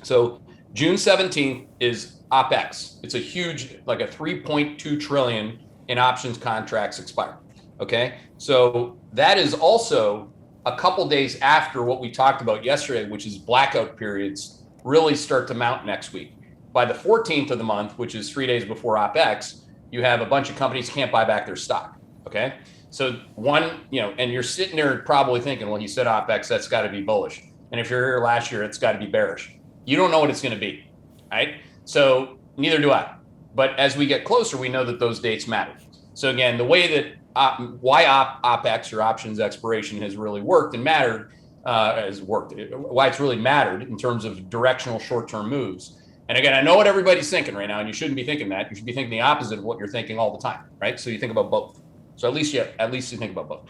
So June 17th is OPEX. It's a huge, like a 3.2 trillion in options contracts expire. Okay. So that is also a couple days after what we talked about yesterday, which is blackout periods really start to mount next week. By the 14th of the month, which is 3 days before OPEX, you have a bunch of companies can't buy back their stock. Okay. So and you're sitting there probably thinking, well, he said OPEX, that's got to be bullish. And if you're here last year, it's got to be bearish. You don't know what it's going to be, right? So neither do I. But as we get closer, we know that those dates matter. So again, the way that why OPEX or options expiration has really worked and mattered, why it's really mattered in terms of directional short-term moves. And again, I know what everybody's thinking right now, and you shouldn't be thinking that. You should be thinking the opposite of what you're thinking all the time, right? So you think about both. So at least you think about both.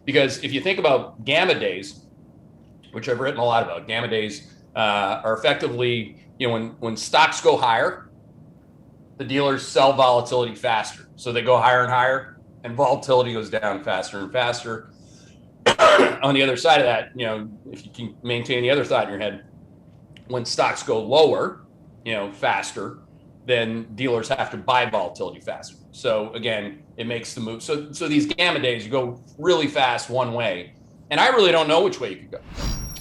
Because if you think about gamma days, which I've written a lot about, gamma days are effectively, when stocks go higher, the dealers sell volatility faster. So they go higher and higher, and volatility goes down faster and faster. On the other side of that, if you can maintain the other thought in your head, when stocks go lower, faster, then dealers have to buy volatility faster. So again, it makes the move. So these gamma days, you go really fast one way, and I really don't know which way you could go.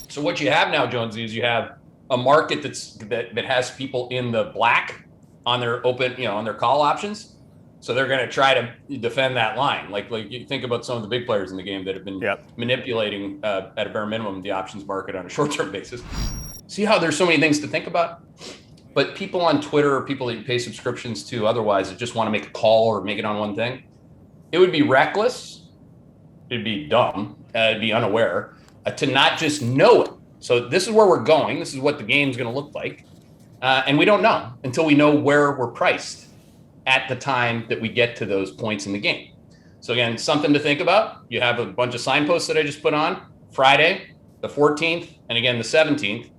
So what you have now, Jonesy, is you have a market that has people in the black on their open, on their call options. So they're going to try to defend that line. Like you think about some of the big players in the game that have been manipulating at a bare minimum the options market on a short-term basis. See how there's so many things to think about? But people on Twitter or people that you pay subscriptions to otherwise that just want to make a call or make it on one thing, it would be reckless, it'd be dumb, it'd be unaware to not just know it. So this is where we're going. This is what the game's going to look like. And we don't know until we know where we're priced at the time that we get to those points in the game. So again, something to think about. You have a bunch of signposts that I just put on. Friday, the 14th, and again, the 17th.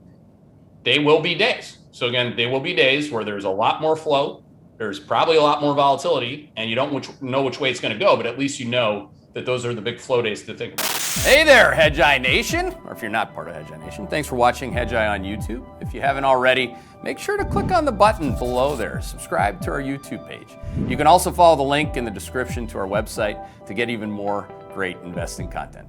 They will be days. So again, they will be days where there's a lot more flow. There's probably a lot more volatility, and you don't know which way it's going to go, but at least you know that those are the big flow days to think about. Hey there, Hedgeye Nation, or if you're not part of Hedgeye Nation, thanks for watching Hedgeye on YouTube. If you haven't already, make sure to click on the button below there. Subscribe to our YouTube page. You can also follow the link in the description to our website to get even more great investing content.